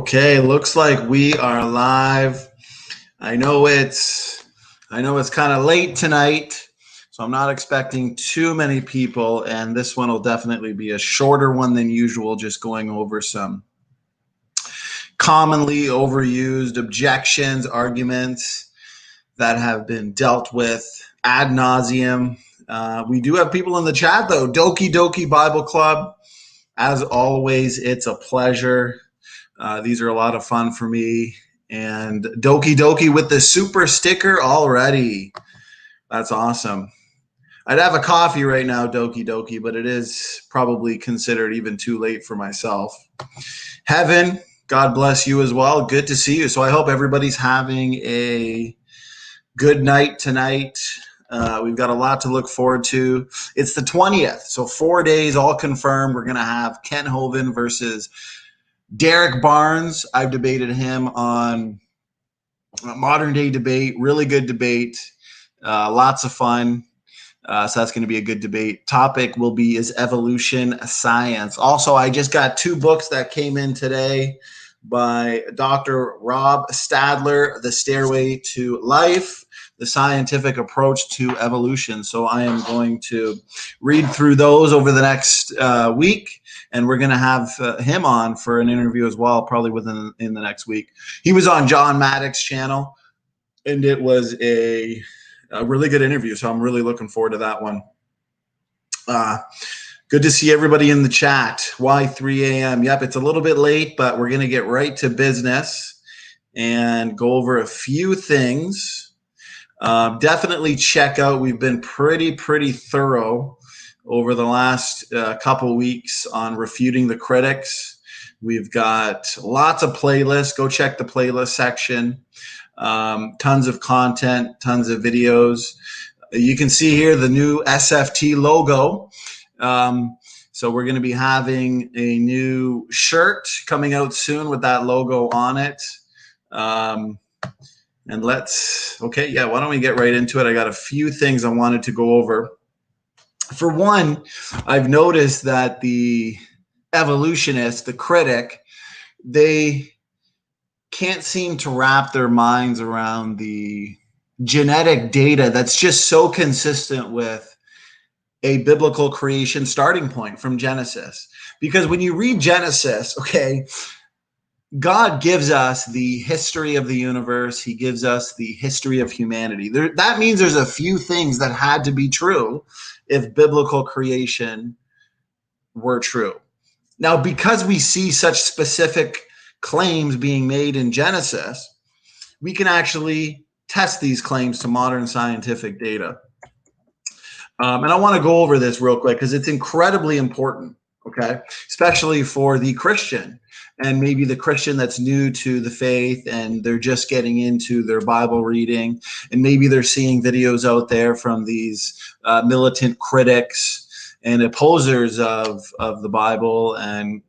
Okay, looks like we are live. I know it's kind of late tonight, so I'm not expecting too many people, and this one will definitely be a shorter one than usual, just going over some commonly overused objections, arguments that have been dealt with ad nauseum. We do have people in the chat, though. Doki Doki Bible Club, as always, it's a pleasure. These are a lot of fun for me. And Doki Doki with the super sticker already. That's awesome. I'd have a coffee right now, Doki Doki, but it is probably considered even too late for myself. Heaven, God bless you as well. Good to see you. So I hope everybody's having a good night tonight. We've got a lot to look forward to. It's the 20th, so 4 days all confirmed. We're going to have Ken Hovind versus Derek Barnes. I've debated him on Modern Day Debate. Really good debate. Lots of fun. So that's going to be a good debate. Topic will be, is evolution a science? Also, I just got 2 books that came in today by Dr. Rob Stadler, The Stairway to Life, The Scientific Approach to Evolution. So I am going to read through those over the next week. And we're going to have him on for an interview as well, probably in the next week. He was on John Maddox's channel, and it was a really good interview. So I'm really looking forward to that one. Good to see everybody in the chat. Why 3 a.m.? Yep, it's a little bit late, but we're going to get right to business and go over a few things. Definitely check out. We've been pretty thorough over the last couple weeks on refuting the critics. We've got lots of playlists. Go check the playlist section. Tons of content, tons of videos. You can see here the new SFT logo. So we're going to be having a new shirt coming out soon with that logo on it. And why don't we get right into it? I got a few things I wanted to go over. For one, I've noticed that the evolutionist, the critic, they can't seem to wrap their minds around the genetic data that's just so consistent with a biblical creation starting point from Genesis. Because when you read Genesis, okay, God gives us the history of the universe. He gives us the history of humanity. That means there's a few things that had to be true if biblical creation were true. Now, because we see such specific claims being made in Genesis, we can actually test these claims to modern scientific data. And I want to go over this real quick because it's incredibly important, okay, especially for the Christian and maybe the Christian that's new to the faith and they're just getting into their Bible reading, and maybe they're seeing videos out there from these militant critics and opposers of the Bible and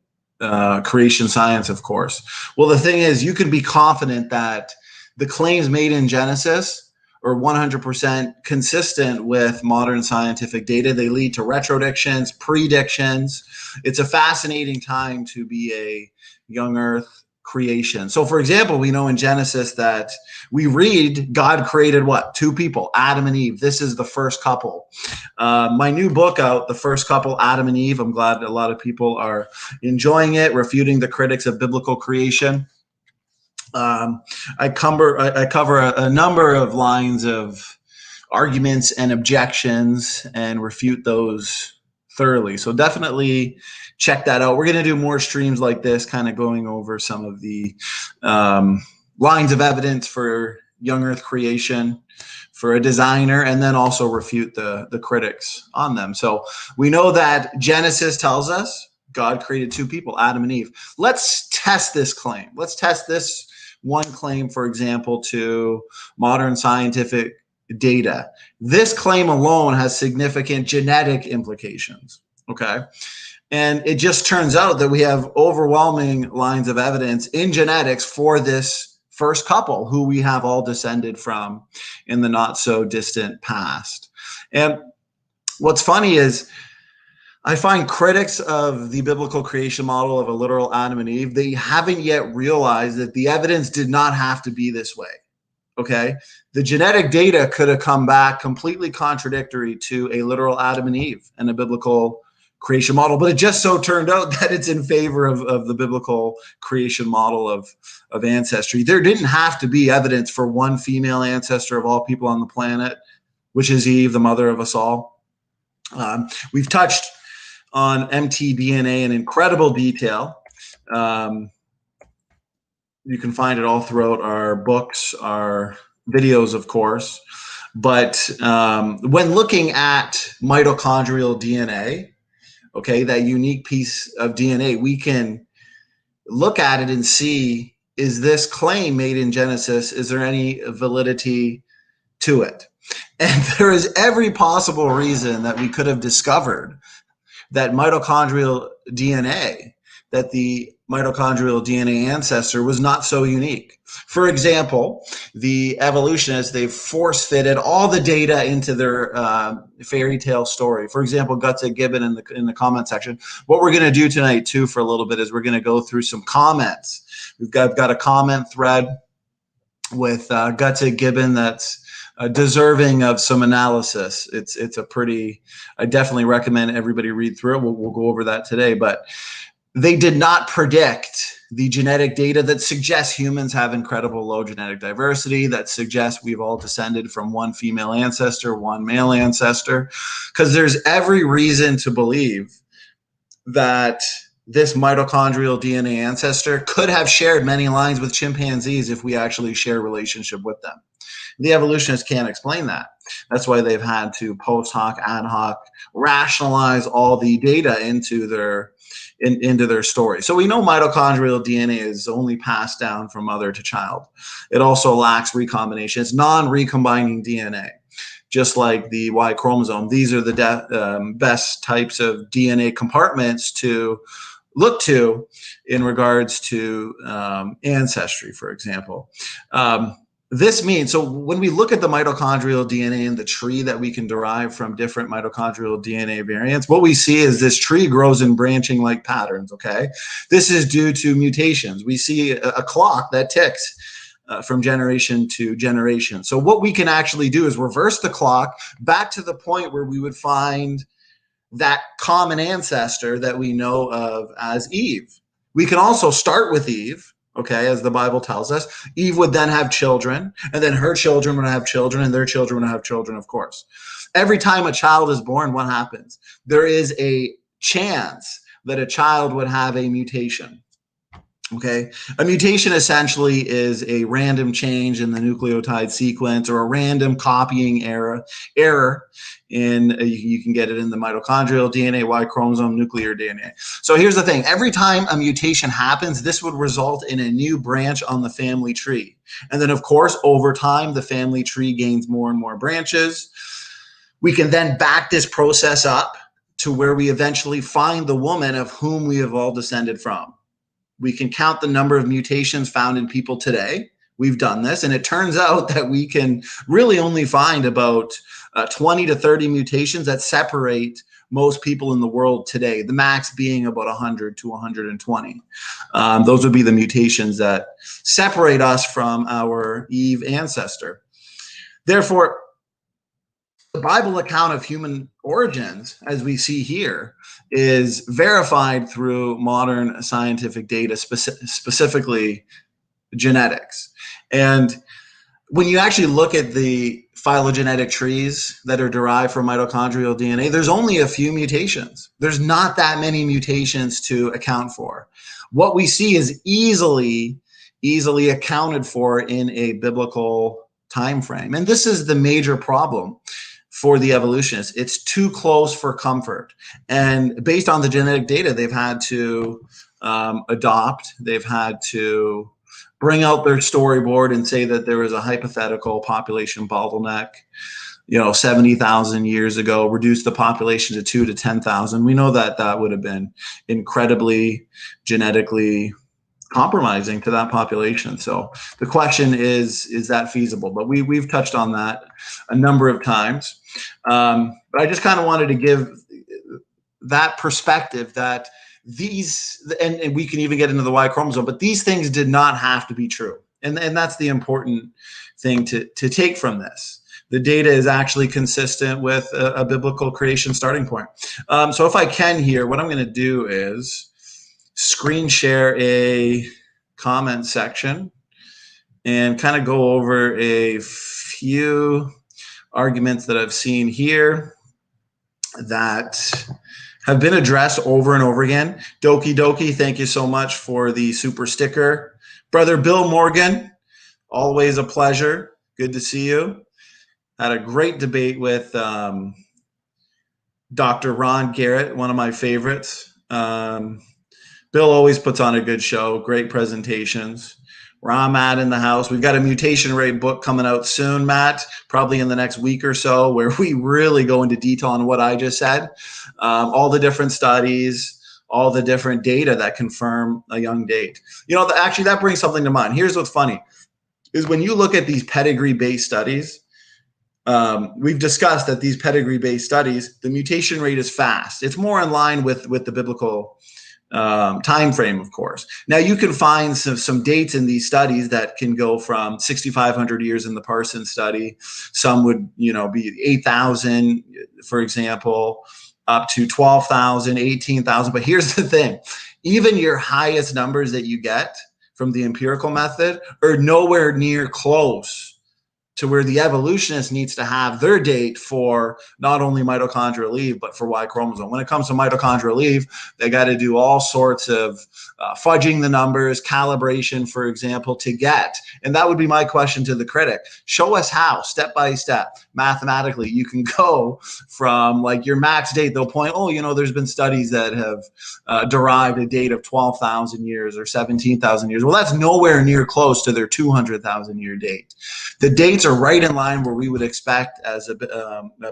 creation science, of course. Well, the thing is, you can be confident that the claims made in Genesis are 100% consistent with modern scientific data. They lead to retrodictions, predictions. It's a fascinating time to be a young earth creation. So for example, we know in Genesis that we read God created what? 2 people, Adam and Eve. This is the first couple. My new book out, The First Couple, Adam and Eve. I'm glad a lot of people are enjoying it, refuting the critics of biblical creation. I cover a number of lines of arguments and objections and refute those thoroughly. So definitely check that out. We're going to do more streams like this, kind of going over some of the lines of evidence for young earth creation for a designer, and then also refute the critics on them. So we know that Genesis tells us God created 2 people, Adam and Eve. Let's test this claim. Let's test this one claim, for example, to modern scientific data. This claim alone has significant genetic implications, okay? And it just turns out that we have overwhelming lines of evidence in genetics for this first couple who we have all descended from in the not so distant past. And what's funny is I find critics of the biblical creation model of a literal Adam and Eve, they haven't yet realized that the evidence did not have to be this way. Okay, the genetic data could have come back completely contradictory to a literal Adam and Eve and a biblical creation model, but it just so turned out that it's in favor of the biblical creation model of ancestry. There didn't have to be evidence for one female ancestor of all people on the planet, which is Eve, the mother of us all. We've touched on mtDNA in incredible detail. You can find it all throughout our books, our videos, of course. But when looking at mitochondrial DNA, okay, that unique piece of DNA, we can look at it and see, is this claim made in Genesis, is there any validity to it? And there is every possible reason that we could have discovered that mitochondrial DNA, that the mitochondrial DNA ancestor was not so unique. For example, the evolutionists, they've force-fitted all the data into their fairy tale story. For example, Gutsick Gibbon in the comment section. What we're going to do tonight, too, for a little bit is we're going to go through some comments. We've got a comment thread with Gutsick Gibbon that's deserving of some analysis. It's a pretty, I definitely recommend everybody read through it. We'll go over that today, but they did not predict the genetic data that suggests humans have incredible low genetic diversity, that suggests we've all descended from one female ancestor, one male ancestor, because there's every reason to believe that this mitochondrial DNA ancestor could have shared many lines with chimpanzees if we actually share a relationship with them. The evolutionists can't explain that. That's why they've had to post hoc, ad hoc, rationalize all the data into their story. So we know mitochondrial DNA is only passed down from mother to child. It also lacks recombination. It's non-recombining DNA, just like the y-chromosome. These are the best types of DNA compartments to look to in regards to ancestry, for example. This means, so when we look at the mitochondrial DNA and the tree that we can derive from different mitochondrial DNA variants, what we see is this tree grows in branching like patterns, okay? This is due to mutations. We see a clock that ticks from generation to generation. So what we can actually do is reverse the clock back to the point where we would find that common ancestor that we know of as Eve. We can also start with Eve, okay, as the Bible tells us. Eve would then have children, and then her children would have children, and their children would have children, of course. Every time a child is born, what happens? There is a chance that a child would have a mutation. Okay, a mutation essentially is a random change in the nucleotide sequence or a random copying error in, you can get it in the mitochondrial DNA, y-chromosome, nuclear DNA. So here's the thing. Every time a mutation happens, this would result in a new branch on the family tree. And then, of course, over time, the family tree gains more and more branches. We can then back this process up to where we eventually find the woman of whom we have all descended from. We can count the number of mutations found in people today. We've done this, and it turns out that we can really only find about 20 to 30 mutations that separate most people in the world today, the max being about 100 to 120. Those would be the mutations that separate us from our Eve ancestor. Therefore, the Bible account of human origins, as we see here, is verified through modern scientific data, specifically genetics. And when you actually look at the phylogenetic trees that are derived from mitochondrial DNA, there's only a few mutations. There's not that many mutations to account for. What we see is easily accounted for in a biblical time frame. And this is the major problem for the evolutionists. It's too close for comfort. And based on the genetic data, they've had to adopt, they've had to bring out their storyboard and say that there was a hypothetical population bottleneck, 70,000 years ago, reduce the population to 2 to 10,000. We know that that would have been incredibly genetically compromising to that population. So the question is that feasible? But we've touched on that a number of times. But I just kind of wanted to give that perspective that these, and we can even get into the Y chromosome, but these things did not have to be true. And that's the important thing to take from this. The data is actually consistent with a biblical creation starting point. So if I can here, what I'm going to do is screen share a comment section and kind of go over a few arguments that I've seen here that have been addressed over and over again. Doki Doki, thank you so much for the super sticker. Brother Bill Morgan, always a pleasure. Good to see you. Had a great debate with Dr. Ron Garrett, one of my favorites. Bill always puts on a good show, great presentations. Matt in the house. We've got a mutation rate book coming out soon, Matt, probably in the next week or so, where we really go into detail on what I just said. All the different studies, all the different data that confirm a young date. You know, actually, that brings something to mind. Here's what's funny, is when you look at these pedigree-based studies, we've discussed that these pedigree-based studies, the mutation rate is fast. It's more in line with the biblical time frame, of course. Now, you can find some dates in these studies that can go from 6,500 years in the Parsons study. Some would, you know, be 8,000, for example, up to 12,000, 18,000. But here's the thing. Even your highest numbers that you get from the empirical method are nowhere near close to where the evolutionist needs to have their date for not only mitochondrial leave, but for Y chromosome. When it comes to mitochondrial leave, they got to do all sorts of fudging the numbers, calibration, for example, to get. And that would be my question to the critic. Show us how, step by step, mathematically, you can go from like your max date. They'll point, oh, you know, there's been studies that have derived a date of 12,000 years or 17,000 years. Well, that's nowhere near close to their 200,000 year date. The dates are right in line where we would expect as a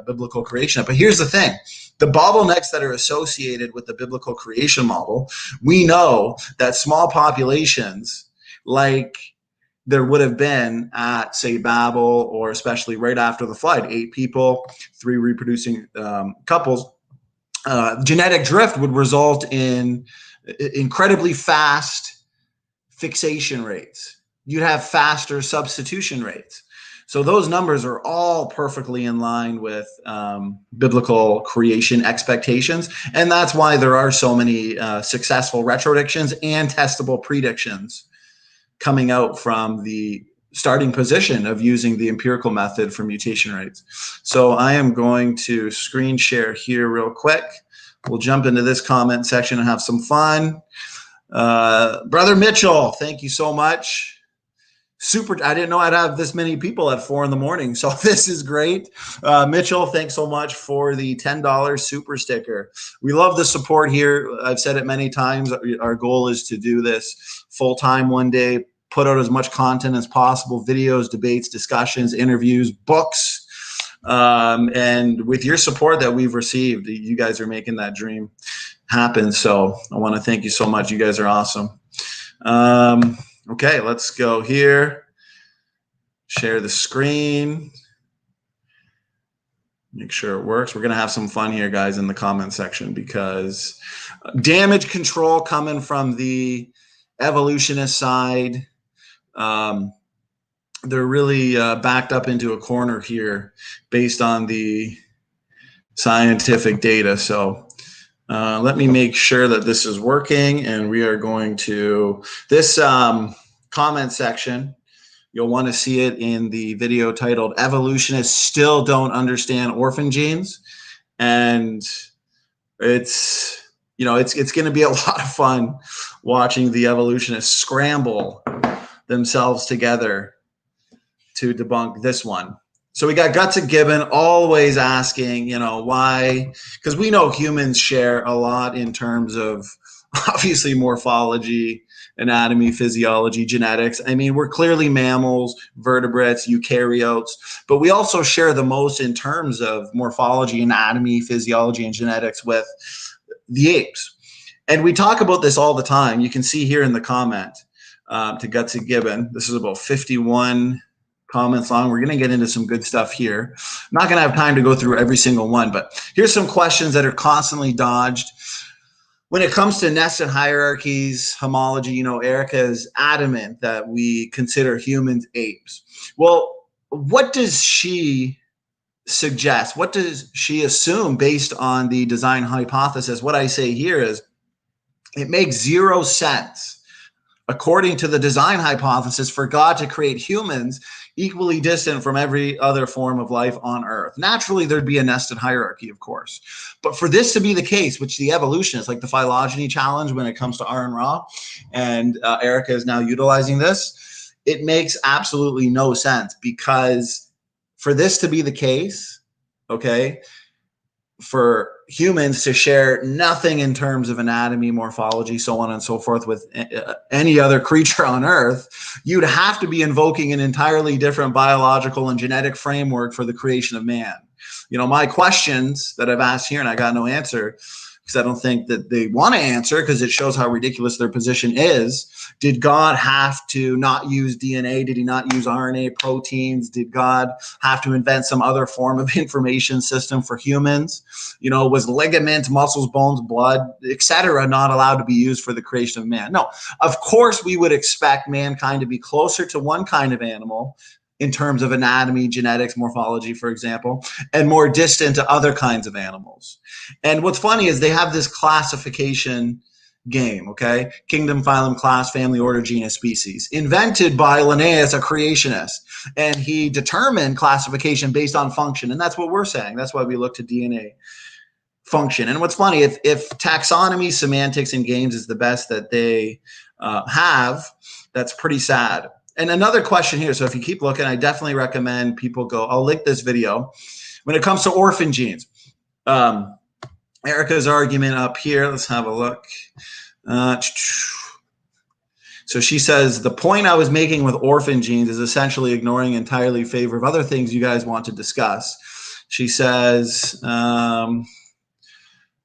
biblical creation. But here's the thing. The bottlenecks that are associated with the biblical creation model, we know that small populations like there would have been at, say, Babel, or especially right after the flood, 8 people, 3 reproducing couples, genetic drift would result in incredibly fast fixation rates. You'd have faster substitution rates. So those numbers are all perfectly in line with biblical creation expectations. And that's why there are so many successful retrodictions and testable predictions coming out from the starting position of using the empirical method for mutation rates. So I am going to screen share here real quick. We'll jump into this comment section and have some fun. Brother Mitchell, thank you so much. Super. I didn't know I'd have this many people at 4 in the morning. So this is great. Mitchell, thanks so much for the $10 super sticker. We love the support here. I've said it many times. Our goal is to do this full time one day, put out as much content as possible, videos, debates, discussions, interviews, books. And with your support that we've received, you guys are making that dream happen. So I want to thank you so much. You guys are awesome. Okay, let's go here. Share the screen. Make sure it works. We're going to have some fun here, guys, in the comment section, because damage control coming from the evolutionist side. They're really backed up into a corner here based on the scientific data. So let me make sure that this is working, and we are going to this comment section. You'll want to see it in the video titled "Evolutionists Still Don't Understand Orphan Genes," and it's going to be a lot of fun watching the evolutionists scramble themselves together to debunk this one. So we got Gutsick Gibbon always asking, why? Because we know humans share a lot in terms of obviously morphology, anatomy, physiology, genetics. I mean, we're clearly mammals, vertebrates, eukaryotes, but we also share the most in terms of morphology, anatomy, physiology, and genetics with the apes. And we talk about this all the time. You can see here in the comment to Gutsick Gibbon, this is about 51 comments long. We're going to get into some good stuff here. I'm not going to have time to go through every single one, but here's some questions that are constantly dodged. When it comes to nested hierarchies, homology, you know, Erika is adamant that we consider humans apes. Well, what does she suggest? What does she assume based on the design hypothesis? What I say here is it makes zero sense, according to the design hypothesis, for God to create humans equally distant from every other form of life on Earth. Naturally, there'd be a nested hierarchy, of course. But for this to be the case, which the evolutionists, like the phylogeny challenge when it comes to R and Ra, and Erika is now utilizing this, it makes absolutely no sense, because for this to be the case, okay, for humans to share nothing in terms of anatomy, morphology, so on and so forth with any other creature on Earth, you'd have to be invoking an entirely different biological and genetic framework for the creation of man. You know, my questions that I've asked here, and I got no answer, because I don't think that they want to answer, because it shows how ridiculous their position is. Did God have to not use DNA? Did he not use RNA, proteins? Did God have to invent some other form of information system for humans? You know, was ligament, muscles, bones, blood, etc. not allowed to be used for the creation of man? No, of course we would expect mankind to be closer to one kind of animal in terms of anatomy, genetics, morphology, for example, and more distant to other kinds of animals. And what's funny is they have this classification game, okay? Kingdom, phylum, class, family, order, genus, species, invented by Linnaeus, a creationist. And he determined classification based on function. And that's what we're saying. That's why we look to DNA function. And what's funny, if taxonomy, semantics, and games is the best that they have, that's pretty sad. And another question here, so if you keep looking, I definitely recommend people go, I'll link this video. When it comes to orphan genes, Erika's argument up here, let's have a look. So she says, the point I was making with orphan genes is essentially ignoring entirely favor of other things you guys want to discuss. She says,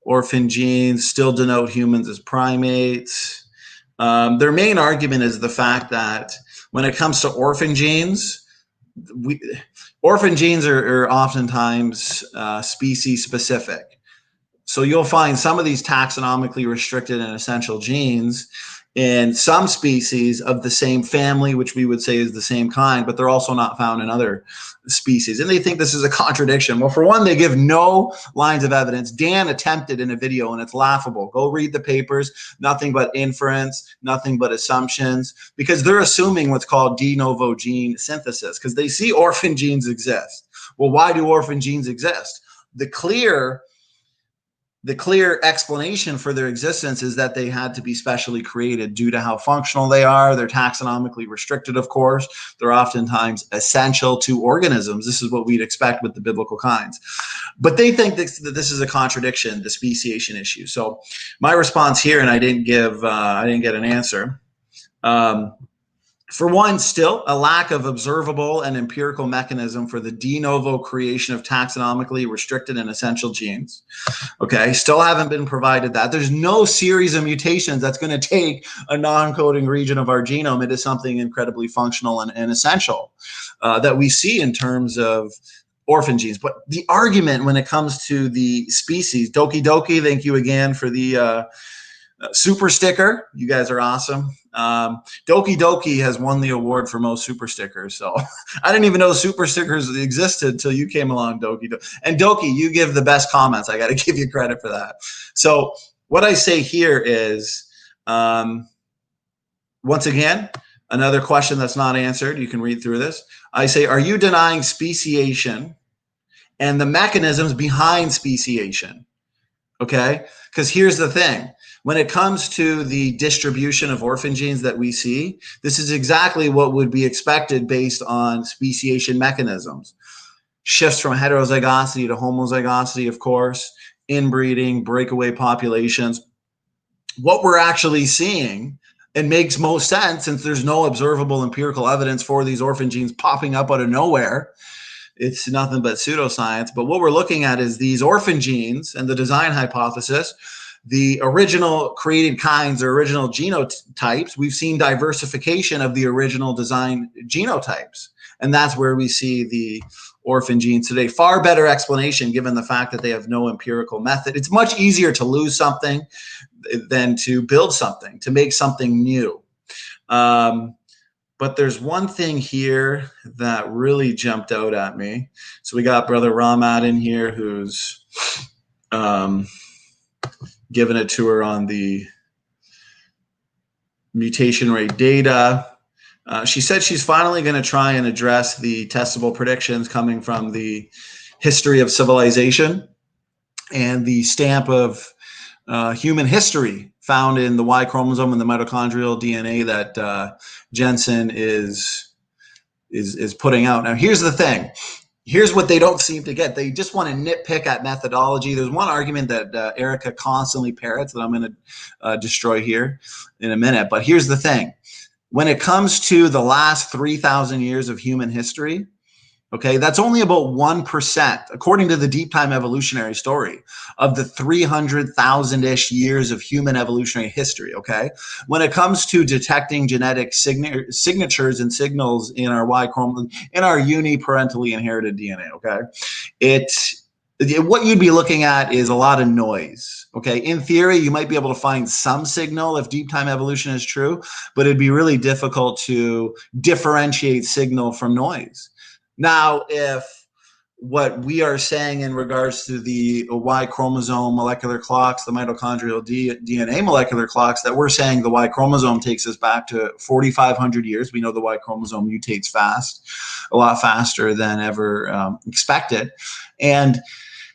orphan genes still denote humans as primates. Their main argument is the fact that when it comes to orphan genes, orphan genes are oftentimes species specific. So you'll find some of these taxonomically restricted and essential genes in some species of the same family, which we would say is the same kind, but they're also not found in other species. And they think this is a contradiction. Well, for one, they give no lines of evidence. Dan attempted in a video, and it's laughable. Go read the papers. Nothing but inference, nothing but assumptions, because they're assuming what's called de novo gene synthesis, because they see orphan genes exist. Well, why do orphan genes exist? The clear explanation for their existence is that they had to be specially created due to how functional they are. They're taxonomically restricted, of course. They're oftentimes essential to organisms. This is what we'd expect with the biblical kinds. But they think that this is a contradiction, the speciation issue. So my response here, and I didn't get an answer. For one, still a lack of observable and empirical mechanism for the de novo creation of taxonomically restricted and essential genes. Okay, still haven't been provided that. There's no series of mutations that's going to take a non-coding region of our genome into something incredibly functional and essential that we see in terms of orphan genes. But the argument when it comes to the species, Doki Doki, thank you again for the super sticker. You guys are awesome. Doki Doki has won the award for most super stickers. So I didn't even know super stickers existed till you came along, Doki Doki. And Doki, you give the best comments. I got to give you credit for that. So what I say here is, once again, another question that's not answered. You can read through this. I say, are you denying speciation and the mechanisms behind speciation? Okay, because here's the thing. When it comes to the distribution of orphan genes that we see, this is exactly what would be expected based on speciation mechanisms. Shifts from heterozygosity to homozygosity, of course, inbreeding, breakaway populations. What we're actually seeing, and makes most sense since there's no observable empirical evidence for these orphan genes popping up out of nowhere. It's nothing but pseudoscience. But what we're looking at is these orphan genes and the design hypothesis the original created kinds or original genotypes, we've seen diversification of the original design genotypes. And that's where we see the orphan genes today. Far better explanation given the fact that they have no empirical method. It's much easier to lose something than to build something, to make something new. But there's one thing here that really jumped out at me. So we got Brother Ramat in here who's given a tour on the mutation rate data. She said she's finally going to try and address the testable predictions coming from the history of civilization and the stamp of human history found in the Y chromosome and the mitochondrial DNA that Jensen is putting out. Now, here's the thing. Here's what they don't seem to get. They just want to nitpick at methodology. There's one argument that Erika constantly parrots that I'm going to destroy here in a minute. But here's the thing. When it comes to the last 3,000 years of human history, okay, that's only about 1%, according to the deep time evolutionary story, of the 300,000-ish years of human evolutionary history, okay? When it comes to detecting genetic signatures and signals in our Y chromosome, in our uniparentally inherited DNA, okay? What you'd be looking at is a lot of noise, okay? In theory, you might be able to find some signal if deep time evolution is true, but it'd be really difficult to differentiate signal from noise. Now, if what we are saying in regards to the Y chromosome molecular clocks, the mitochondrial DNA molecular clocks, that we're saying the Y chromosome takes us back to 4,500 years. We know the Y chromosome mutates fast, a lot faster than ever expected. And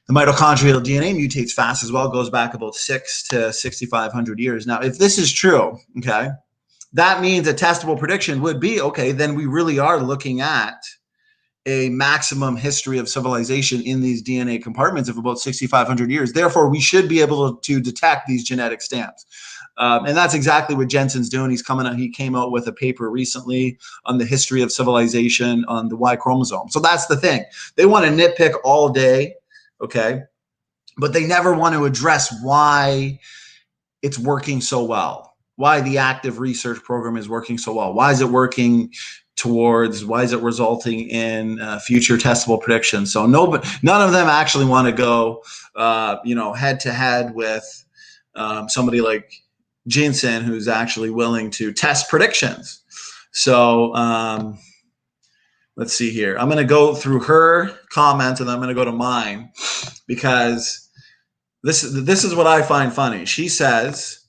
the mitochondrial DNA mutates fast as well, goes back about 6,000 to 6,500 years. Now, if this is true, okay, that means a testable prediction would be, okay, then we really are looking at a maximum history of civilization in these DNA compartments of about 6,500 years. Therefore, we should be able to detect these genetic stamps. And that's exactly what Jensen's doing. He's coming out, he came out with a paper recently on the history of civilization on the Y chromosome. So that's the thing. They want to nitpick all day, okay? But they never want to address why it's working so well, why the active research program is working so well. Why is it working towards, why is it resulting in future testable predictions? So none of them actually want to go, head to head with somebody like Jensen, who's actually willing to test predictions. So let's see here. I'm going to go through her comments and I'm going to go to mine because this is what I find funny. She says,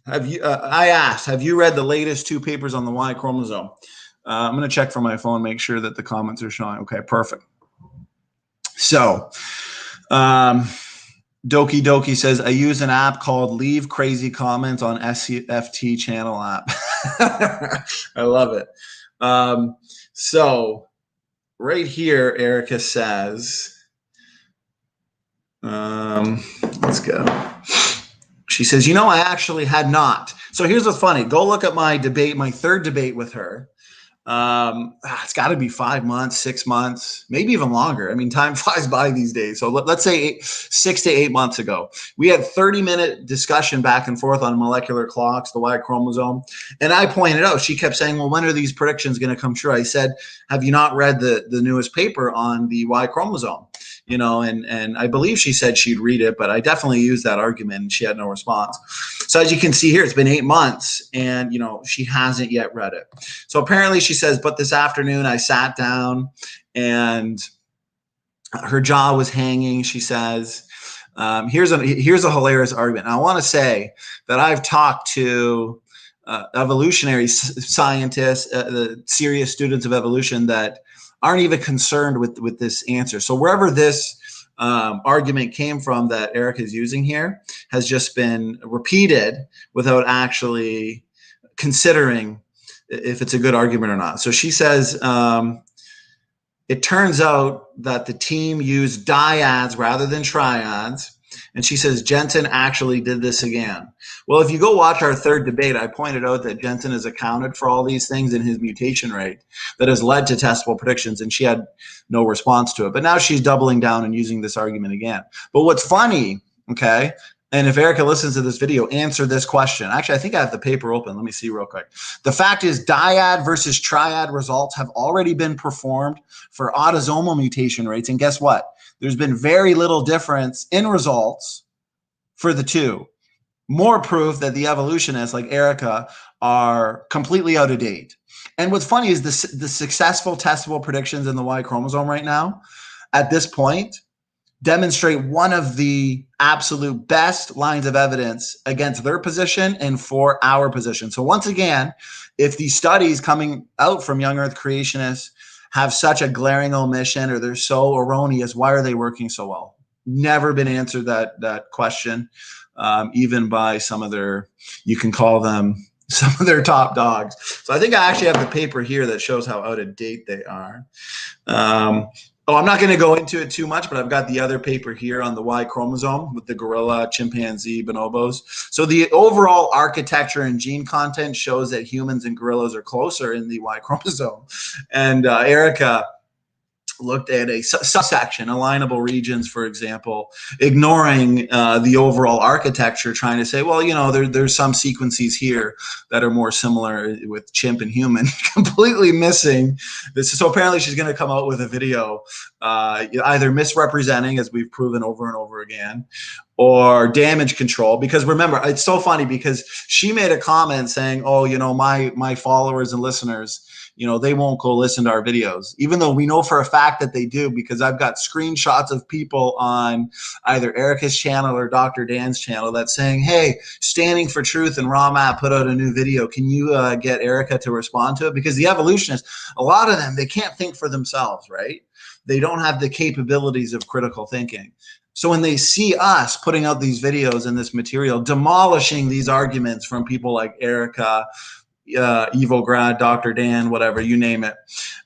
I asked, have you read the latest 2 papers on the Y chromosome? I'm going to check from my phone, make sure that the comments are showing. Okay, perfect. So, Doki Doki says, I use an app called Leave Crazy Comments on SCFT channel app. I love it. So, right here, Erika says, let's go. She says, I actually had not. So here's what's funny. Go look at my debate, my 3rd debate with her. It's got to be 5 months, 6 months, maybe even longer. I mean, time flies by these days. So let's say 6 to 8 months ago, we had 30-minute discussion back and forth on molecular clocks, the Y chromosome. And I pointed out, she kept saying, well, when are these predictions going to come true? I said, have you not read the newest paper on the Y chromosome? And I believe she said she'd read it, but I definitely used that argument and she had no response. So as you can see here, it's been 8 months and, she hasn't yet read it. So apparently she says, but this afternoon I sat down and her jaw was hanging. She says, here's a hilarious argument. And I want to say that I've talked to evolutionary scientists, the serious students of evolution that aren't even concerned with this answer. So wherever this argument came from that Erika is using here has just been repeated without actually considering if it's a good argument or not. So she says, it turns out that the team used dyads rather than triads. And she says, Jensen actually did this again. Well, if you go watch our 3rd debate, I pointed out that Jensen has accounted for all these things in his mutation rate that has led to testable predictions, and she had no response to it. But now she's doubling down and using this argument again. But what's funny, okay, and if Erika listens to this video, answer this question. Actually, I think I have the paper open. Let me see real quick. The fact is, dyad versus triad results have already been performed for autosomal mutation rates. And guess what? There's been very little difference in results for the two. More proof that the evolutionists like Erika are completely out of date. And what's funny is the successful testable predictions in the Y chromosome right now, at this point, demonstrate one of the absolute best lines of evidence against their position and for our position. So once again, if these studies coming out from young earth creationists have such a glaring omission or they're so erroneous, why are they working so well? Never been answered that question, even by some of their, you can call them some of their top dogs. So I think I actually have the paper here that shows how out of date they are. I'm not going to go into it too much, but I've got the other paper here on the Y chromosome with the gorilla, chimpanzee, bonobos. So the overall architecture and gene content shows that humans and gorillas are closer in the Y chromosome. And Erika looked at a subsection, alignable regions, for example, ignoring the overall architecture, trying to say, well, you know, there's some sequences here that are more similar with chimp and human, completely missing this. So apparently she's going to come out with a video either misrepresenting, as we've proven over and over again, or damage control. Because remember, it's so funny because she made a comment saying, oh, you know, my followers and listeners, you know, they won't go listen to our videos, even though we know for a fact that they do, because I've got screenshots of people on either Erika's channel or Dr. Dan's channel that's saying, hey, Standing for Truth and RawMat put out a new video. Can you get Erika to respond to it? Because the evolutionists, a lot of them, they can't think for themselves, right? They don't have the capabilities of critical thinking. So when they see us putting out these videos and this material, demolishing these arguments from people like Erika, Evograd, Dr. Dan, whatever, you name it.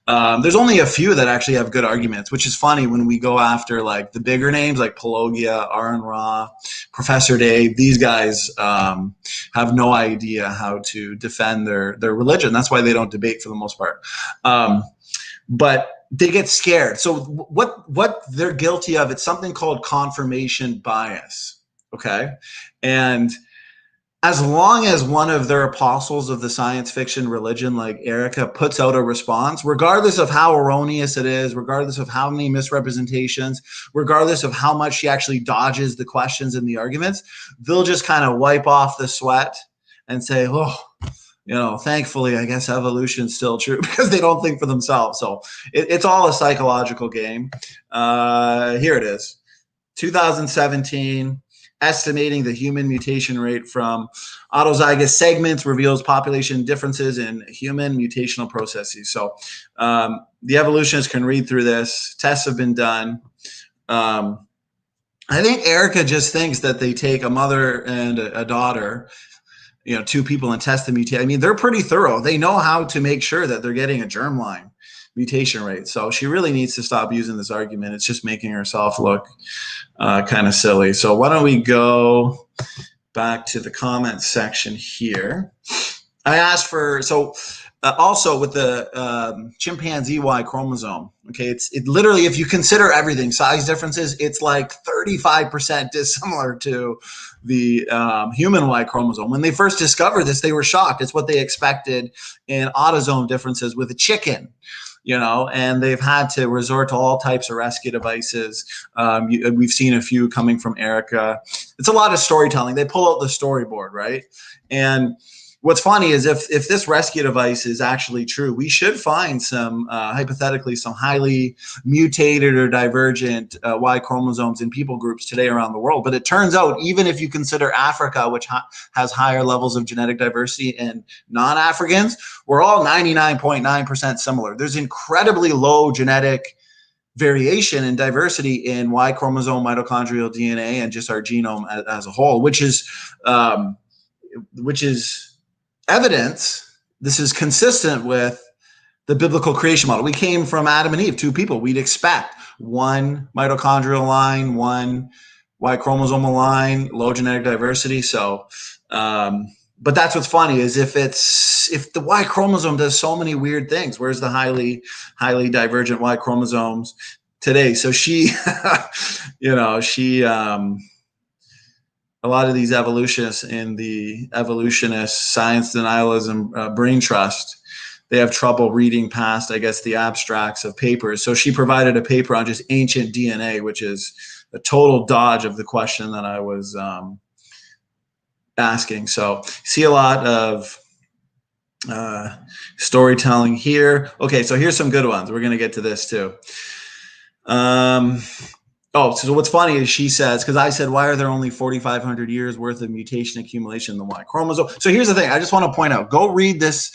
There's only a few that actually have good arguments, which is funny when we go after like the bigger names like Pelagia, Aaron Ra, Professor Dave. These guys have no idea how to defend their religion. That's why they don't debate for the most part. But they get scared. So what they're guilty of, it's something called confirmation bias, okay? And as long as one of their apostles of the science fiction religion, like Erika, puts out a response, regardless of how erroneous it is, regardless of how many misrepresentations, regardless of how much she actually dodges the questions and the arguments, they'll just kind of wipe off the sweat and say, oh, you know, thankfully, I guess evolution's still true, because they don't think for themselves. So it's all a psychological game. Here it is, 2017. Estimating the human mutation rate from autozygous segments reveals population differences in human mutational processes. So the evolutionists can read through this. Tests have been done. I think Erika just thinks that they take a mother and a daughter, you know, two people, and test the mutation. I mean, they're pretty thorough. They know how to make sure that they're getting a germline mutation rate. So she really needs to stop using this argument. It's just making herself look kind of silly. So why don't we go back to the comments section here. I asked for, so also with the chimpanzee Y chromosome, okay, it literally, if you consider everything, size differences, it's like 35% dissimilar to the human Y chromosome. When they first discovered this, they were shocked. It's what they expected in autosome differences with a chicken. You know, and they've had to resort to all types of rescue devices. We've seen a few coming from Erika. It's a lot of storytelling. They pull out the storyboard, right? And what's funny is if this rescue device is actually true, we should find some, hypothetically, some highly mutated or divergent Y chromosomes in people groups today around the world. But it turns out, even if you consider Africa, which has higher levels of genetic diversity, and non-Africans, we're all 99.9% similar. There's incredibly low genetic variation and diversity in Y chromosome, mitochondrial DNA, and just our genome as a whole, which is evidence. This is consistent with the biblical creation model. We came from Adam and Eve, two people. We'd expect one mitochondrial line, one Y chromosomal line, low genetic diversity. So, but that's what's funny is if the Y chromosome does so many weird things, where's the highly divergent Y chromosomes today? So she, you know, she a lot of these evolutionists in the evolutionist science denialism brain trust, they have trouble reading past, I guess, the abstracts of papers. So she provided a paper on just ancient DNA, which is a total dodge of the question that I was asking. So see a lot of storytelling here. Okay, so here's some good ones. We're going to get to this too. Oh, so what's funny is she says, because I said, why are there only 4,500 years worth of mutation accumulation in the Y chromosome? So here's the thing. I just want to point out, go read this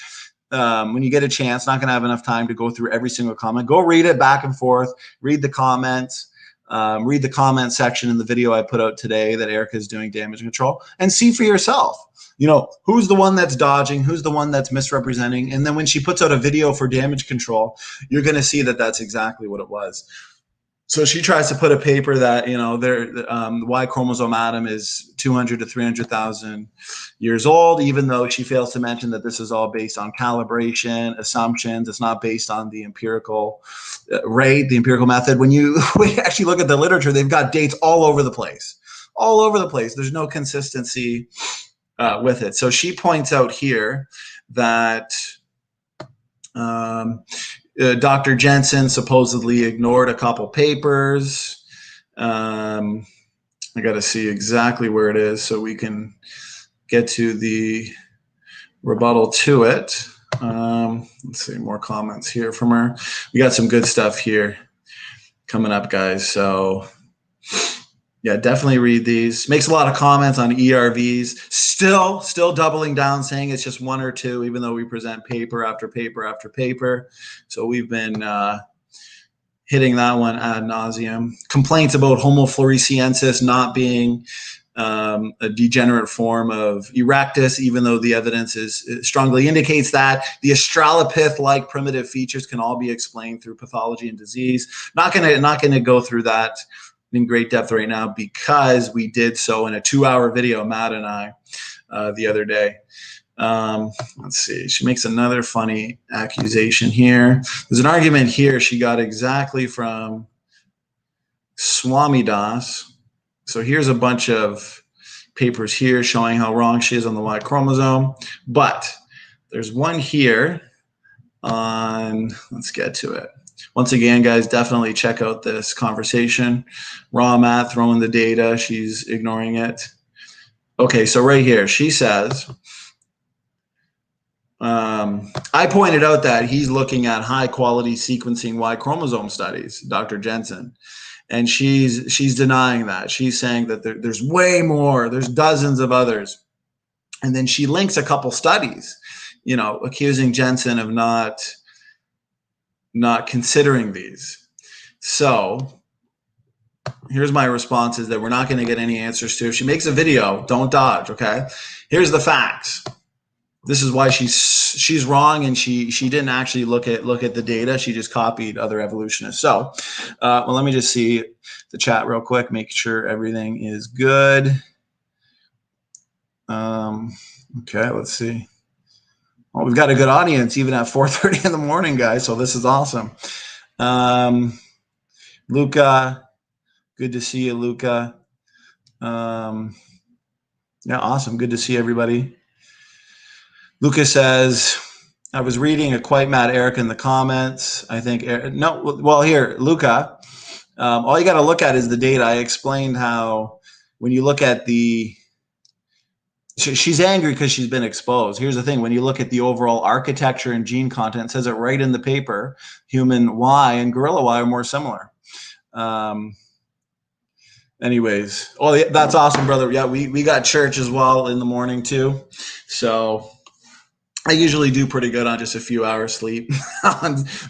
when you get a chance. Not going to have enough time to go through every single comment. Go read it back and forth. Read the comments. Read the comment section in the video I put out today that Erika is doing damage control, and see for yourself, you know, who's the one that's dodging, who's the one that's misrepresenting. And then when she puts out a video for damage control, you're going to see that that's exactly what it was. So she tries to put a paper that, you know, the Y chromosome atom is 200 to 300,000 years old, even though she fails to mention that this is all based on calibration, assumptions. It's not based on the empirical rate, the empirical method. When you actually look at the literature, they've got dates all over the place, all over the place. There's no consistency with it. So she points out here that Dr. Jensen supposedly ignored a couple papers. I got to see exactly where it is so we can get to the rebuttal to it. Let's see, more comments here from her. We got some good stuff here coming up, guys. So yeah, definitely read these. Makes a lot of comments on ERVs. Still doubling down, saying it's just one or two, even though we present paper after paper after paper. So we've been hitting that one ad nauseum. Complaints about Homo floresiensis not being a degenerate form of erectus, even though the evidence strongly indicates that. The Australopith-like primitive features can all be explained through pathology and disease. Not gonna go through that in great depth right now, because we did so in a 2-hour video, Matt and I, the other day. Let's see. She makes another funny accusation here. There's an argument here she got exactly from Swami Das. So here's a bunch of papers here showing how wrong she is on the Y chromosome. But there's one here on, let's get to it. Once again, guys, definitely check out this conversation. Raw Matt throwing the data. She's ignoring it. Okay, so right here, she says, I pointed out that he's looking at high-quality sequencing Y chromosome studies, Dr. Jensen, and she's denying that. She's saying that there's way more. There's dozens of others. And then she links a couple studies, you know, accusing Jensen of not considering these. So here's my response, is that we're not going to get any answers to. If she makes a video, don't dodge, okay? Here's the facts. This is why she's wrong, and she didn't actually look at the data. She just copied other evolutionists. So, well, let me just see the chat real quick, make sure everything is good. Okay, let's see. Well, we've got a good audience even at 4:30 in the morning, guys. So this is awesome. Luca, good to see you, Luca. Yeah, awesome. Good to see everybody. Luca says, I was reading a quite mad Erika in the comments. I think, no, well, here, Luca, all you got to look at is the data. I explained how when you look at she's angry because she's been exposed. Here's the thing. When you look at the overall architecture and gene content, it says it right in the paper, human Y and gorilla Y are more similar. Anyways, oh, that's awesome, brother. Yeah, we got church as well in the morning too. So I usually do pretty good on just a few hours sleep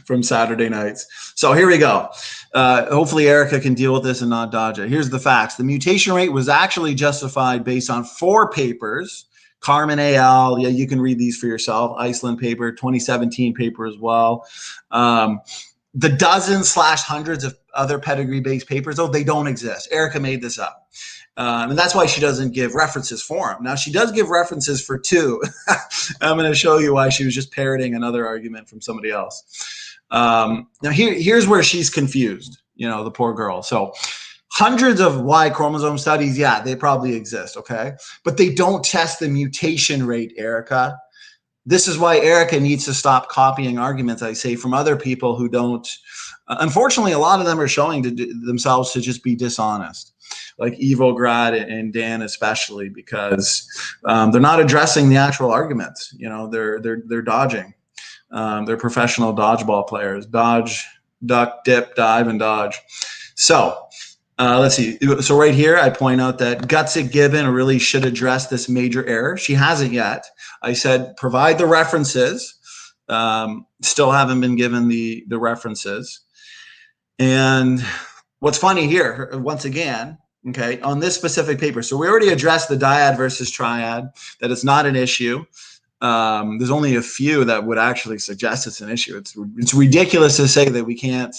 from Saturday nights. So here we go. Hopefully Erika can deal with this and not dodge it. Here's the facts. The mutation rate was actually justified based on 4 papers. Carmen et al. Yeah, you can read these for yourself. Iceland paper, 2017 paper as well. The dozens / hundreds of other pedigree-based papers, though, they don't exist. Erika made this up. And that's why she doesn't give references for them. Now, she does give references for 2. I'm going to show you why she was just parroting another argument from somebody else. Now, here's where she's confused, you know, the poor girl. So Hundreds of Y chromosome studies, yeah, they probably exist, okay? But they don't test the mutation rate, Erika. This is why Erika needs to stop copying arguments, I say, from other people who don't. Unfortunately, a lot of them are showing themselves to just be dishonest, like Evograd and Dan especially, because they're not addressing the actual arguments. You know, they're dodging. They're professional dodgeball players. Dodge, duck, dip, dive, and dodge. So let's see. So right here, I point out that Gutsick Gibbon really should address this major error. She hasn't yet. I said, provide the references. Still haven't been given the references. And what's funny here, once again, okay, on this specific paper. So we already addressed the dyad versus triad, that it's not an issue. There's only a few that would actually suggest it's an issue. It's ridiculous to say that we can't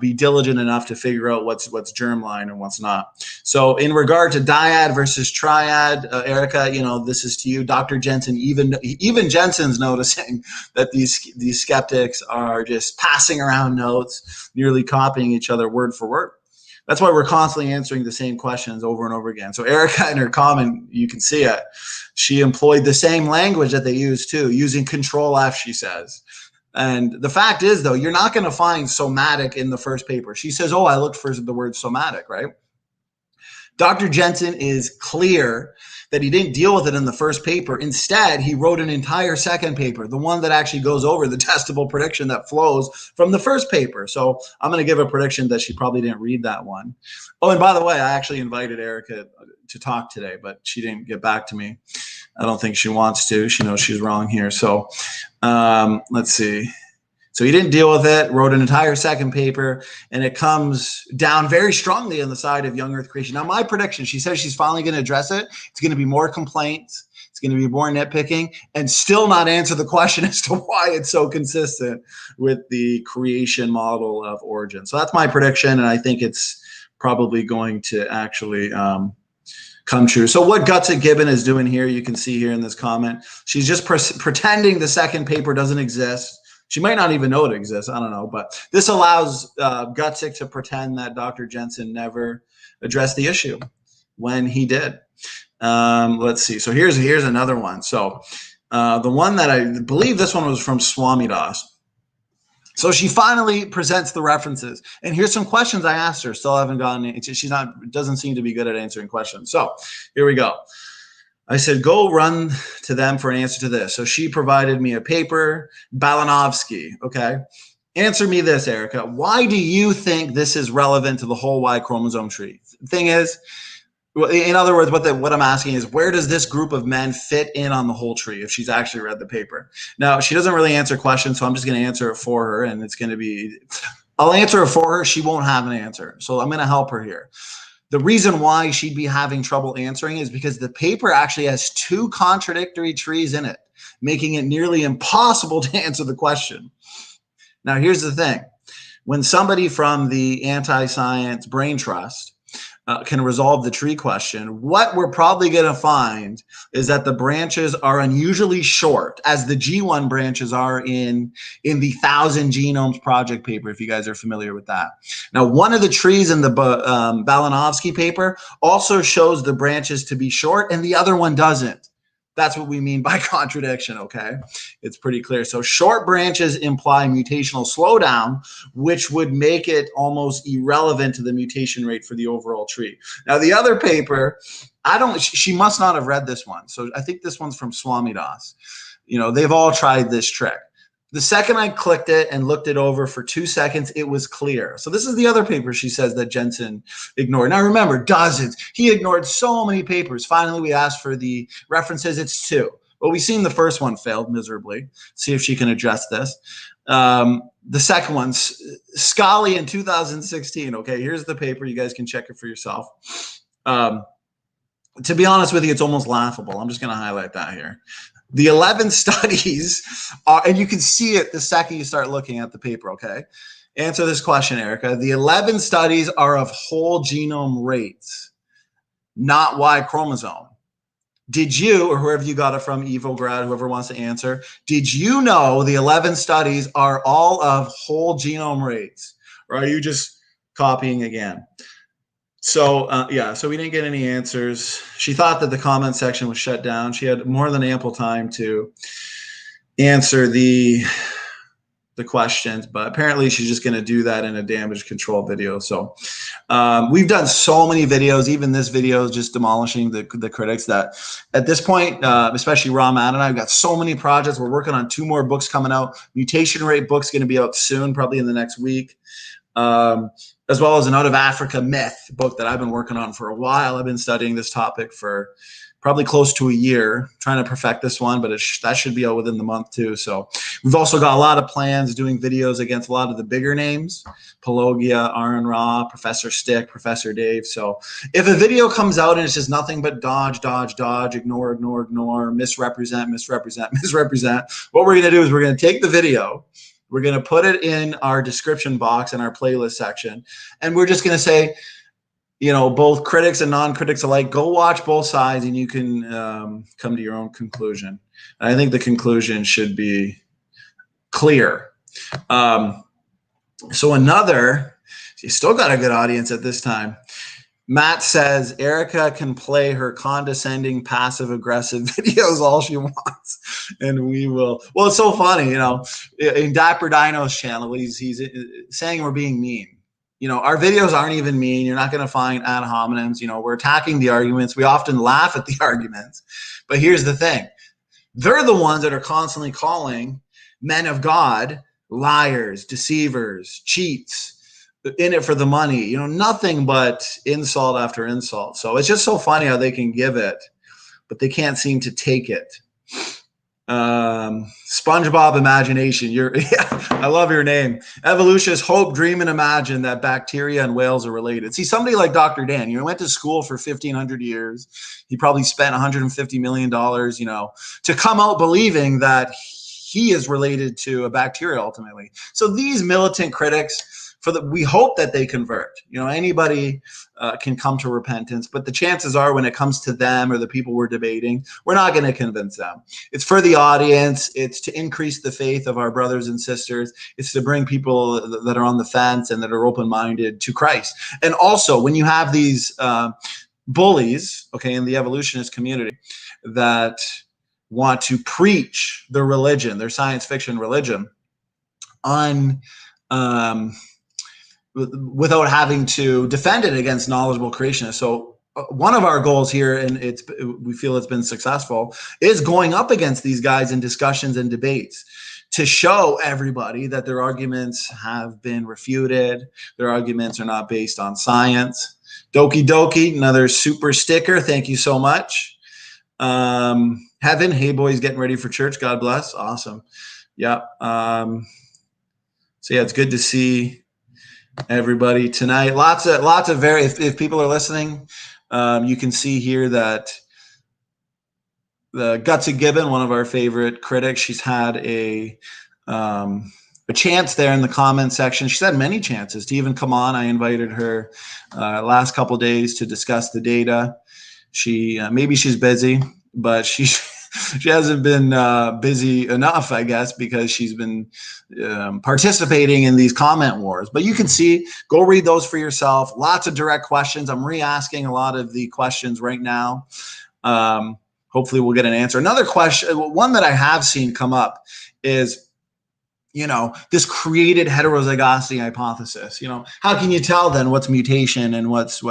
be diligent enough to figure out what's germline and what's not. So in regard to dyad versus triad, Erika, you know, this is to you. Dr. Jensen, even Jensen's noticing that these skeptics are just passing around notes, nearly copying each other word for word. That's why we're constantly answering the same questions over and over again. So Erika, in her comment, you can see it. She employed the same language that they use too, using Control F, she says. And the fact is, though, you're not going to find somatic in the first paper. She says, oh, I looked for the word somatic, right? Dr. Jensen is clear that he didn't deal with it in the first paper. Instead, he wrote an entire second paper, the one that actually goes over the testable prediction that flows from the first paper. So I'm going to give a prediction that she probably didn't read that one. Oh, and by the way, I actually invited Erika to talk today, but she didn't get back to me. I don't think she wants to. She knows she's wrong here. So let's see. So he didn't deal with it, wrote an entire second paper, and it comes down very strongly on the side of young Earth creation. Now, my prediction, she says she's finally going to address it. It's going to be more complaints. It's going to be more nitpicking, and still not answer the question as to why it's so consistent with the creation model of origin. So that's my prediction, and I think it's probably going to actually come true. So what Gutsick Gibbon is doing here, you can see here in this comment, she's just pretending the second paper doesn't exist. She might not even know it exists. I don't know. But this allows Gutsick to pretend that Dr. Jensen never addressed the issue when he did. Let's see. So here's another one. So the one that I believe this one was from Swamidas. So she finally presents the references. And here's some questions I asked her. Still haven't gotten. Doesn't seem to be good at answering questions. So here we go. I said, go run to them for an answer to this. So she provided me a paper, Balanovsky, okay? Answer me this, Erika. Why do you think this is relevant to the whole Y chromosome tree? Thing is, in other words, what I'm asking is, where does this group of men fit in on the whole tree if she's actually read the paper? Now, she doesn't really answer questions, so I'm just going to answer it for her, and it's going to be, I'll answer it for her. She won't have an answer, so I'm going to help her here. The reason why she'd be having trouble answering is because the paper actually has two contradictory trees in it, making it nearly impossible to answer the question. Now, here's the thing. When somebody from the anti-science brain trust can resolve the tree question, what we're probably going to find is that the branches are unusually short, as the G1 branches are in the 1,000 Genomes Project paper, if you guys are familiar with that. Now, one of the trees in the Balanovsky paper also shows the branches to be short, and the other one doesn't. That's what we mean by contradiction, okay? It's pretty clear. So short branches imply mutational slowdown, which would make it almost irrelevant to the mutation rate for the overall tree. Now, the other paper, she must not have read this one. So I think this one's from Swamidas. You know, they've all tried this trick. The second I clicked it and looked it over for 2 seconds, it was clear. So this is the other paper she says that Jensen ignored. Now remember, dozens. He ignored so many papers. Finally, we asked for the references. It's 2. But we've seen the first one failed miserably. See if she can address this. The second one, Scully in 2016. Okay, here's the paper. You guys can check it for yourself. To be honest with you, it's almost laughable. I'm just going to highlight that here. The 11 studies are, and you can see it the second you start looking at the paper, okay? Answer this question, Erika. The 11 studies are of whole genome rates, not Y chromosome. Did you, or whoever you got it from, Evograd, whoever wants to answer, did you know the 11 studies are all of whole genome rates? Or are you just copying again? So yeah, so we didn't get any answers. She thought that the comment section was shut down. She had more than ample time to answer the questions, but apparently she's just going to do that in a damage control video. So we've done so many videos, even this video is just demolishing the critics, that at this point, especially Rahman and I've got so many projects. We're working on 2 more books coming out. Mutation Rate book's going to be out soon, probably in the next week. As well as an Out of Africa Myth book that I've been working on for a while. I've been studying this topic for probably close to a year, trying to perfect this one, but that should be out within the month too. So we've also got a lot of plans doing videos against a lot of the bigger names, Pelagia, Aaron Ra, Professor Stick, Professor Dave. So if a video comes out and it's just nothing but dodge, dodge, dodge, ignore, ignore, ignore, misrepresent, misrepresent, misrepresent, what we're going to do is we're going to take the video, we're going to put it in our description box in our playlist section, and we're just going to say, you know, both critics and non-critics alike, go watch both sides and you can come to your own conclusion. And I think the conclusion should be clear. So another, you still got a good audience at this time. Matt says, Erika can play her condescending, passive-aggressive videos all she wants, and we will. Well, it's so funny, you know, in Dapper Dino's channel, he's saying we're being mean. You know, our videos aren't even mean. You're not going to find ad hominems. You know, we're attacking the arguments. We often laugh at the arguments. But here's the thing. They're the ones that are constantly calling men of God liars, deceivers, cheats, in it for the money. You know, nothing but insult after insult. So it's just so funny how they can give it, but they can't seem to take it. SpongeBob Imagination, yeah, I love your name. Evolutionists hope, dream, and imagine that bacteria and whales are related. See, somebody like Dr. Dan, you know, went to school for 1,500 years. He probably spent $150 million, you know, to come out believing that he is related to a bacteria ultimately. So these militant critics, we hope that they convert. You know, anybody can come to repentance, but the chances are when it comes to them or the people we're debating, we're not going to convince them. It's for the audience. It's to increase the faith of our brothers and sisters. It's to bring people that are on the fence and that are open-minded to Christ. And also, when you have these bullies, okay, in the evolutionist community that want to preach their religion, their science fiction religion, on without having to defend it against knowledgeable creationists. So one of our goals here, and we feel it's been successful, is going up against these guys in discussions and debates to show everybody that their arguments have been refuted. Their arguments are not based on science. Doki Doki, another super sticker. Thank you so much. Heaven, hey boys, getting ready for church. God bless. Awesome. Yeah. So yeah, it's good to see everybody tonight. Lots of very, if people are listening, you can see here that the Gutsick Gibbon, one of our favorite critics, she's had a chance there in the comment section. She's had many chances to even come on. I invited her last couple days to discuss the data. She maybe she's busy, but she hasn't been busy enough, I guess, because she's been participating in these comment wars. But you can see, go read those for yourself. Lots of direct questions. I'm re-asking a lot of the questions right now. Hopefully we'll get an answer. Another question, one that I have seen come up is, you know, this created heterozygosity hypothesis. You know, how can you tell then what's mutation and what's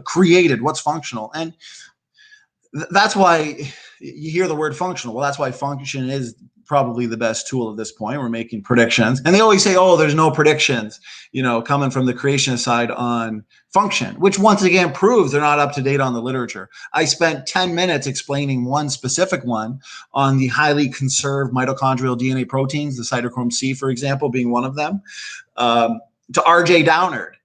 created, what's functional? And that's why you hear the word functional. Well, that's why function is probably the best tool at this point. We're making predictions. And they always say, oh, there's no predictions, you know, coming from the creationist side on function, which once again proves they're not up to date on the literature. I spent 10 minutes explaining one specific one on the highly conserved mitochondrial DNA proteins, the cytochrome C, for example, being one of them, to RJ Downard.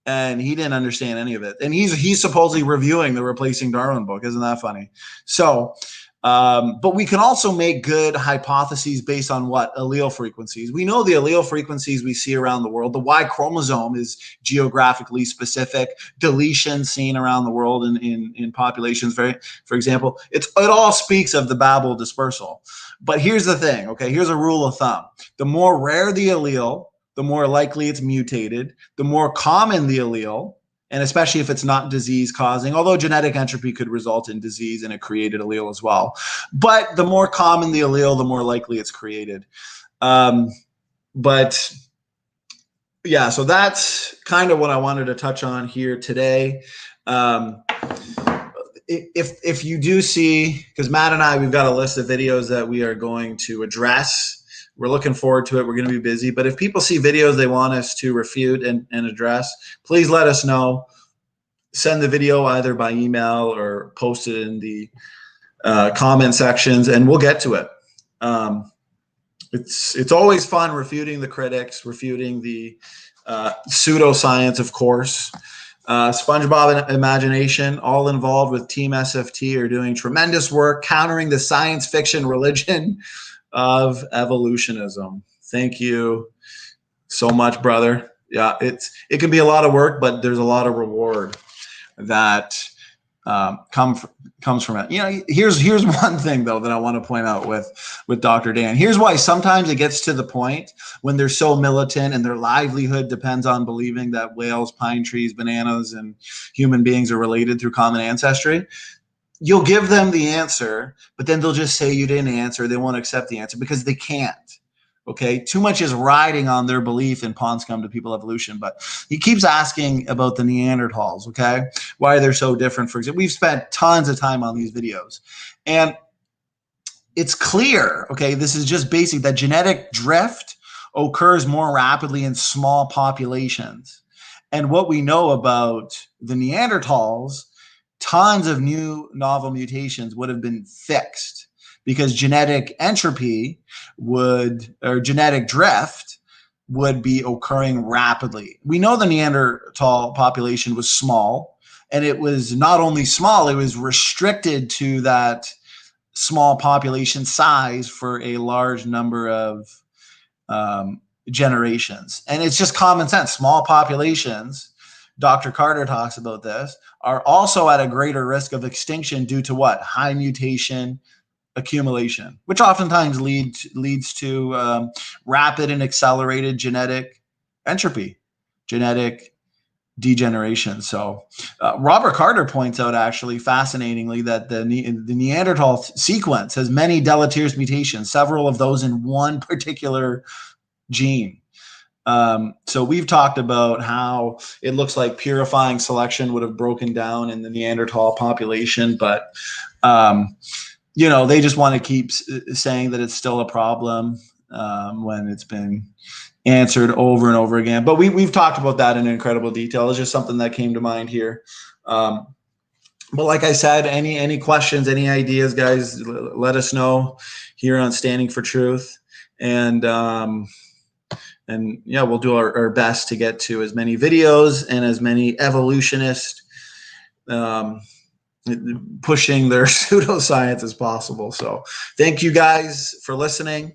And he didn't understand any of it. And he's supposedly reviewing the Replacing Darwin book. Isn't that funny? So, but we can also make good hypotheses based on what? Allele frequencies. We know the allele frequencies we see around the world. The Y-chromosome is geographically specific. Deletions seen around the world in populations, for example. It all speaks of the Babel dispersal. But here's the thing, okay? Here's a rule of thumb. The more rare the allele, the more likely it's mutated. The more common the allele, and especially if it's not disease causing, although genetic entropy could result in disease in a created allele as well. But the more common the allele, the more likely it's created. But yeah, so that's kind of what I wanted to touch on here today. If you do see, because Matt and I, we've got a list of videos that we are going to address. We're looking forward to it. We're going to be busy. But if people see videos they want us to refute and address, please let us know. Send the video either by email or post it in the comment sections, and we'll get to it. It's always fun refuting the critics, refuting the pseudoscience, of course. SpongeBob and Imagination, all involved with Team SFT, are doing tremendous work countering the science fiction religion of evolutionism. Thank you so much, brother. Yeah, it can be a lot of work, but there's a lot of reward that comes from it. You know, here's one thing though that I want to point out with Dr. Dan. Here's why sometimes it gets to the point when they're so militant and their livelihood depends on believing that whales, pine trees, bananas, and human beings are related through common ancestry. You'll give them the answer, but then they'll just say you didn't answer. They won't accept the answer because they can't. Okay, too much is riding on their belief in pond scum to people evolution. But he keeps asking about the Neanderthals, okay, why they're so different. For example, we've spent tons of time on these videos, and it's clear, okay, this is just basic, that genetic drift occurs more rapidly in small populations. And what we know about the Neanderthals, tons of new novel mutations would have been fixed, because genetic entropy or genetic drift would be occurring rapidly. We know the Neanderthal population was small, and it was not only small, it was restricted to that small population size for a large number of generations. And it's just common sense. Small populations, Dr. Carter talks about this, are also at a greater risk of extinction due to what? High mutation accumulation, which oftentimes leads to rapid and accelerated genetic entropy, genetic degeneration. So Robert Carter points out, actually fascinatingly, that the Neanderthal sequence has many deleterious mutations, several of those in one particular gene. So we've talked about how it looks like purifying selection would have broken down in the Neanderthal population, but you know, they just want to keep saying that it's still a problem when it's been answered over and over again. But we've talked about that in incredible detail. It's just something that came to mind here. But like I said, any questions, any ideas, guys, let us know here on Standing for Truth. And yeah, we'll do our best to get to as many videos and as many evolutionist pushing their pseudoscience as possible. So thank you guys for listening.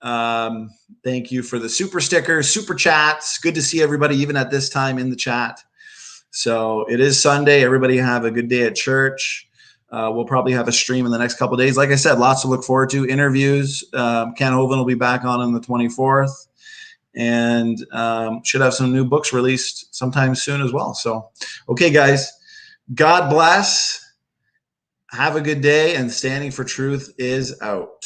Thank you for the super stickers, super chats. Good to see everybody even at this time in the chat. So it is Sunday. Everybody have a good day at church. We'll probably have a stream in the next couple of days. Like I said, lots to look forward to. Interviews. Ken Hovind will be back on the 24th, and should have some new books released sometime soon as well. So, okay, guys, God bless. Have a good day, and Standing for Truth is out.